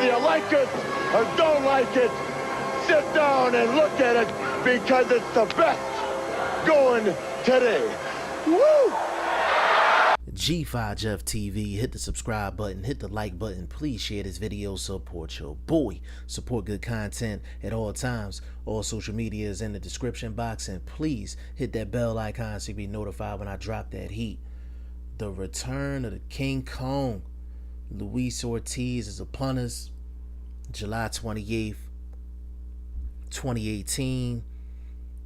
Whether you like it or don't like it, sit down and look at it because it's the best going today. Woo! G5 Jeff TV, hit the subscribe button, hit the like button, please share this video, support your boy, support good content at all times. All social media is in the description box, and please hit that bell icon so you be notified when I drop that heat. The return of the King Kong, Luis Ortiz, is upon us. July 28th, 2018.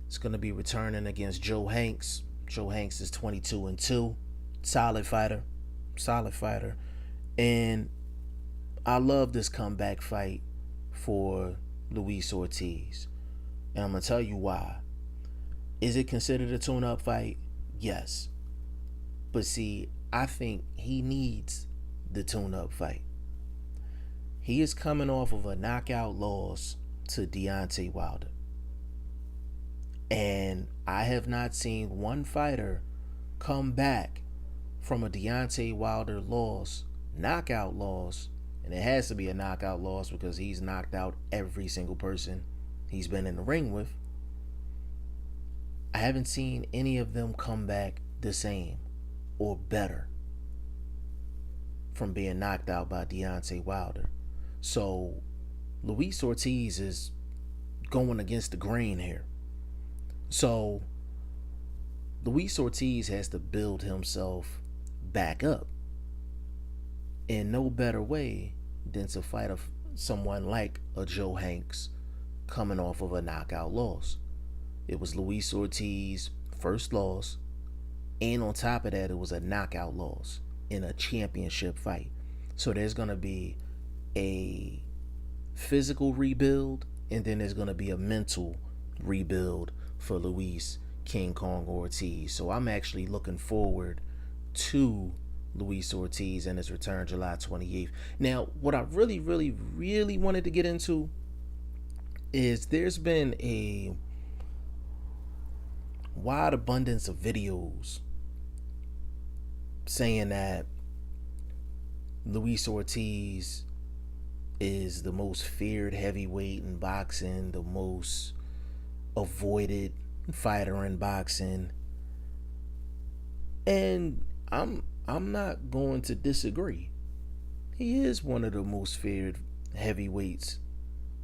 It's going to be returning against Joe Hanks. Joe Hanks is 22-2. Solid fighter. And I love this comeback fight for Luis Ortiz. And I'm going to tell you why. Is it considered a tune-up fight? Yes. But see, I think he needs the tune-up fight. He is coming off of a knockout loss to Deontay Wilder. And I have not seen one fighter come back from a Deontay Wilder loss, knockout loss, and it has to be a knockout loss because he's knocked out every single person he's been in the ring with. I haven't seen any of them come back the same or better from being knocked out by Deontay Wilder. So Luis Ortiz is going against the grain here. So Luis Ortiz has to build himself back up. In no better way than to fight someone like a Joe Hanks coming off of a knockout loss. It was Luis Ortiz's first loss, and on top of that, it was a knockout loss in a championship fight. So there's going to be a physical rebuild, and then there's going to be a mental rebuild for Luis King Kong Ortiz. So I'm actually looking forward to Luis Ortiz and his return July 28th. Now, what I really wanted to get into is there's been a wide abundance of videos saying that Luis Ortiz is the most feared heavyweight in boxing, the most avoided fighter in boxing. And I'm not going to disagree. He is one of the most feared heavyweights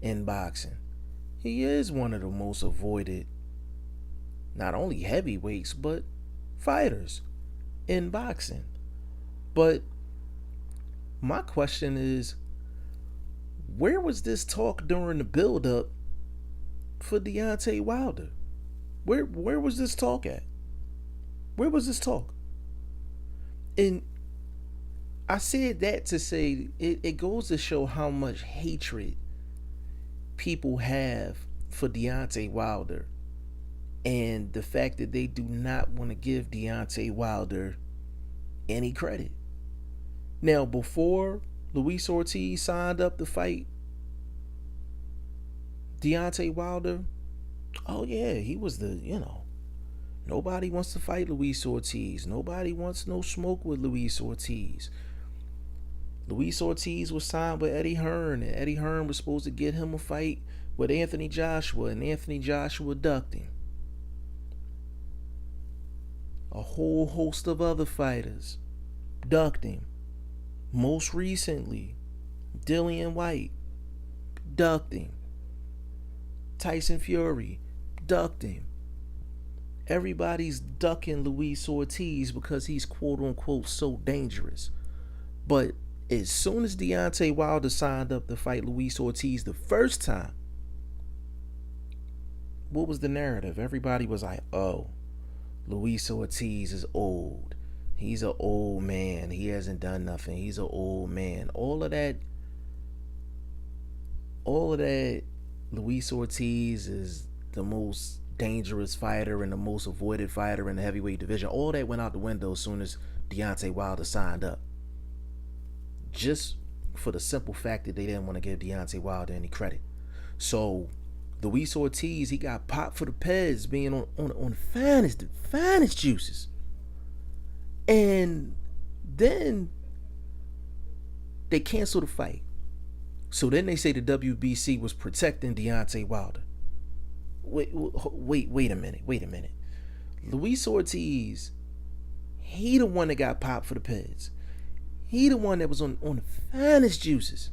in boxing. He is one of the most avoided, not only heavyweights, but fighters in boxing. But my question is, where was this talk during the build-up for Deontay Wilder? Where was this talk at? Where was this talk? And I said that to say it goes to show how much hatred people have for Deontay Wilder, and the fact that they do not want to give Deontay Wilder any credit. Now, before Luis Ortiz signed up to fight Deontay Wilder, oh yeah, he was nobody wants to fight Luis Ortiz. Nobody wants no smoke with Luis Ortiz. Luis Ortiz was signed with Eddie Hearn, and Eddie Hearn was supposed to get him a fight with Anthony Joshua, and Anthony Joshua ducked him. A whole host of other fighters ducked him. Most recently, Dillian White ducked him. Tyson Fury ducked him. Everybody's ducking Luis Ortiz because he's quote-unquote so dangerous. But as soon as Deontay Wilder signed up to fight Luis Ortiz the first time, what was the narrative? Everybody was like, oh, Luis Ortiz is old. He's an old man. He hasn't done nothing. He's an old man. All of that, Luis Ortiz is the most dangerous fighter and the most avoided fighter in the heavyweight division. All that went out the window as soon as Deontay Wilder signed up. Just for the simple fact that they didn't want to give Deontay Wilder any credit. So Luis Ortiz, he got popped for the Pez being on the finest juices. And then they canceled the fight. So then they say the WBC was protecting Deontay Wilder. Wait a minute. Luis Ortiz, he the one that got popped for the Peds. He the one that was on the finest juices.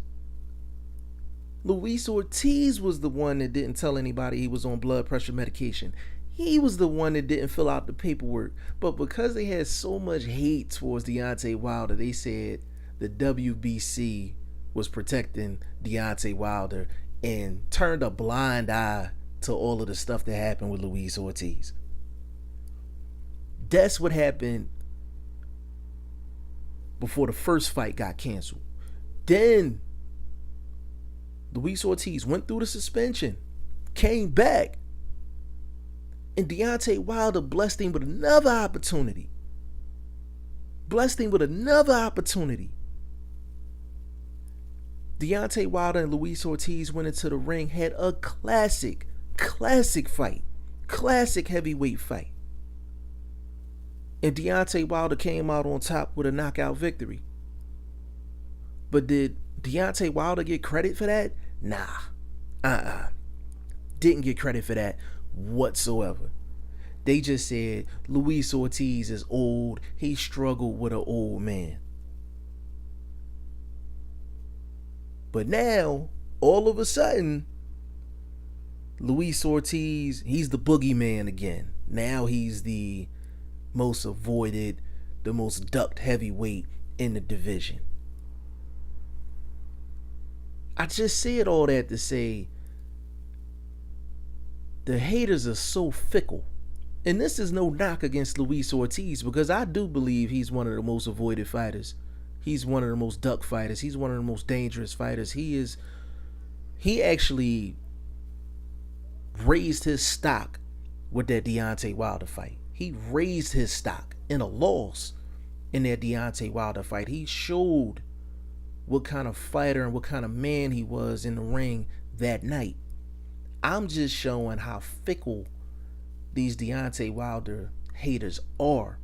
Luis Ortiz was the one that didn't tell anybody he was on blood pressure medication. He was the one that didn't fill out the paperwork. But because they had so much hate towards Deontay Wilder, they said the WBC was protecting Deontay Wilder and turned a blind eye to all of the stuff that happened with Luis Ortiz. That's what happened before the first fight got canceled. Then Luis Ortiz went through the suspension, came back, and Deontay Wilder blessed him with another opportunity. Deontay Wilder and Luis Ortiz went into the ring, had a classic fight. Classic heavyweight fight. And Deontay Wilder came out on top with a knockout victory. But did Deontay Wilder get credit for that? Nah. Didn't get credit for that whatsoever. They just said Luis Ortiz is old. He struggled with an old man. But now, all of a sudden, Luis Ortiz, he's the boogeyman again. Now he's the most avoided, the most ducked heavyweight in the division. I just said all that to say the haters are so fickle. And this is no knock against Luis Ortiz, because I do believe he's one of the most avoided fighters. He's one of the most duck fighters. He's one of the most dangerous fighters. He actually raised his stock with that Deontay Wilder fight. He raised his stock in a loss in that Deontay Wilder fight. He showed what kind of fighter and what kind of man he was in the ring that night. I'm just showing how fickle these Deontay Wilder haters are.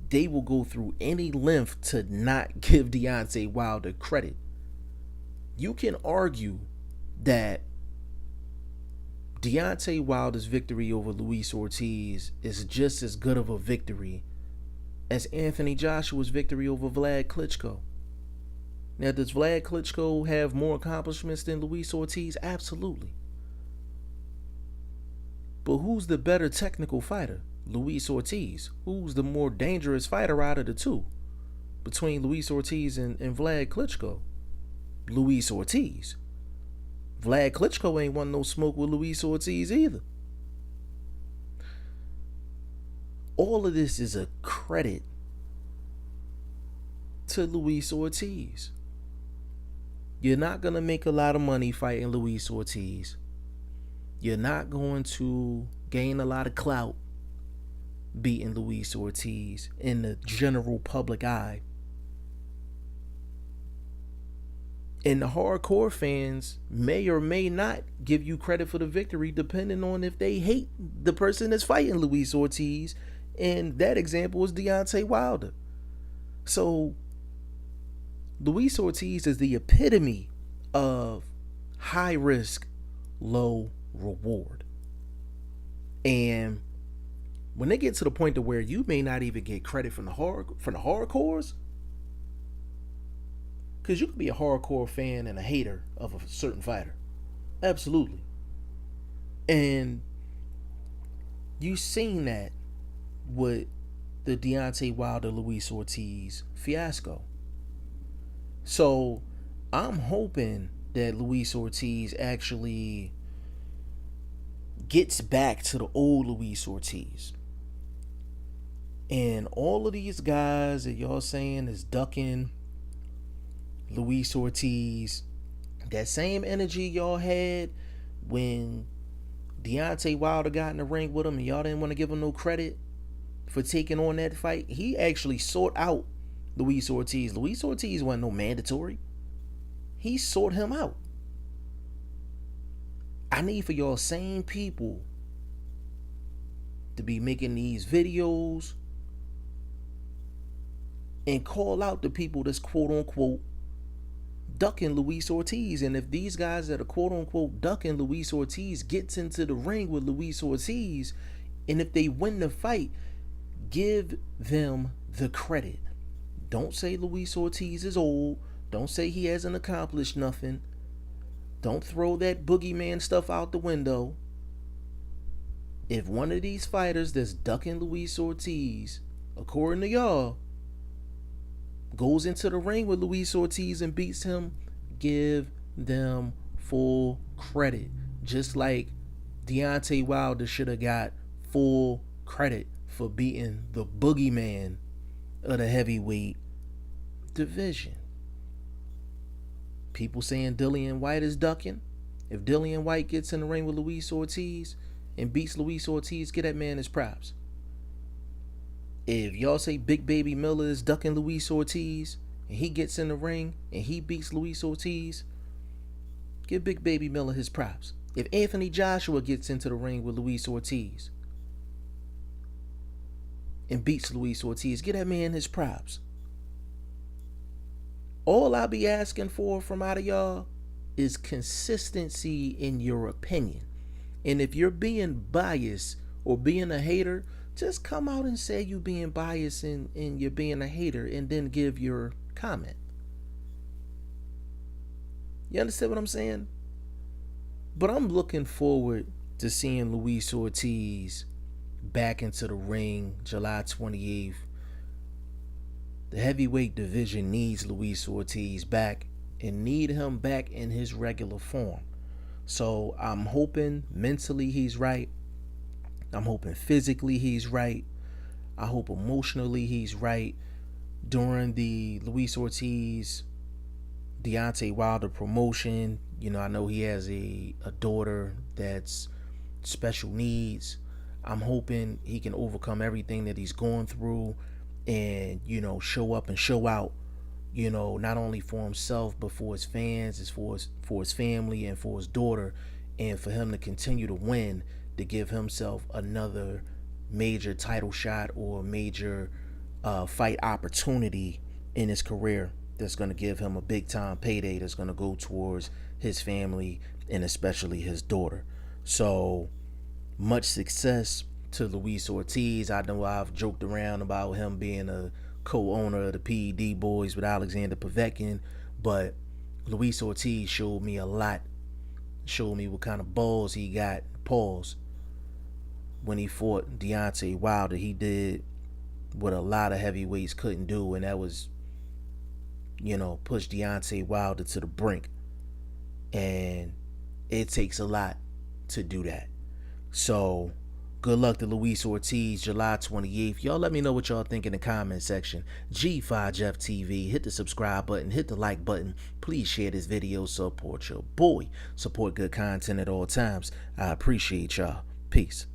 They will go through any length to not give Deontay Wilder credit. You can argue that Deontay Wilder's victory over Luis Ortiz is just as good of a victory as Anthony Joshua's victory over Vlad Klitschko. Now, does Vlad Klitschko have more accomplishments than Luis Ortiz? Absolutely. But who's the better technical fighter? Luis Ortiz. Who's the more dangerous fighter out of the two? Between Luis Ortiz and Vlad Klitschko? Luis Ortiz. Vlad Klitschko ain't want no smoke with Luis Ortiz either. All of this is a credit to Luis Ortiz. You're not going to make a lot of money fighting Luis Ortiz. You're not going to gain a lot of clout beating Luis Ortiz in the general public eye. And the hardcore fans may or may not give you credit for the victory depending on if they hate the person that's fighting Luis Ortiz. And that example is Deontay Wilder. So Luis Ortiz is the epitome of high risk, low reward. And when they get to the point to where you may not even get credit from the hardcores, because you could be a hardcore fan and a hater of a certain fighter. Absolutely. And you've seen that with the Deontay Wilder Luis Ortiz fiasco. So I'm hoping that Luis Ortiz actually gets back to the old Luis Ortiz. And all of these guys that y'all saying is ducking Luis Ortiz, that same energy y'all had when Deontay Wilder got in the ring with him and y'all didn't want to give him no credit for taking on that fight, he actually sought out Luis Ortiz. Luis Ortiz wasn't no mandatory. He sought him out. I need for y'all same people to be making these videos and call out the people that's quote unquote ducking Luis Ortiz. And if these guys that are quote unquote ducking Luis Ortiz gets into the ring with Luis Ortiz, and if they win the fight, give them the credit. Don't say Luis Ortiz is old. Don't say he hasn't accomplished nothing. Don't throw that boogeyman stuff out the window. If one of these fighters that's ducking Luis Ortiz, according to y'all, goes into the ring with Luis Ortiz and beats him, give them full credit. Just like Deontay Wilder should have got full credit for beating the boogeyman of the heavyweight division. People saying Dillian White is ducking. If Dillian White gets in the ring with Luis Ortiz and beats Luis Ortiz, get that man his props. If y'all say Big Baby Miller is ducking Luis Ortiz and he gets in the ring and he beats Luis Ortiz, give Big Baby Miller his props. If Anthony Joshua gets into the ring with Luis Ortiz and beats Luis Ortiz, get that man his props. All I be asking for from out of y'all is consistency in your opinion. And if you're being biased or being a hater, just come out and say you being biased and you're being a hater, and then give your comment. You understand what I'm saying? But I'm looking forward to seeing Luis Ortiz back into the ring July 28th. The heavyweight division needs Luis Ortiz back and need him back in his regular form. So I'm hoping mentally he's right. I'm hoping physically he's right. I hope emotionally he's right. During the Luis Ortiz Deontay Wilder promotion, I know he has a daughter that's special needs. I'm hoping he can overcome everything that he's going through and, show up and show out, not only for himself, but for his fans, as for his family and for his daughter, and for him to continue to win, to give himself another major title shot or major fight opportunity in his career that's going to give him a big time payday that's going to go towards his family and especially his daughter. So much success to Luis Ortiz. I know I've joked around about him being a co-owner of the PED Boys with Alexander Povetkin, but Luis Ortiz showed me a lot. Showed me what kind of balls he got. Pause. When he fought Deontay Wilder, he did what a lot of heavyweights couldn't do, and that was, push Deontay Wilder to the brink. And it takes a lot to do that. So good luck to Luis Ortiz, July 28th. Y'all let me know what y'all think in the comment section. G5Jeff TV. Hit the subscribe button. Hit the like button. Please share this video. Support your boy. Support good content at all times. I appreciate y'all. Peace.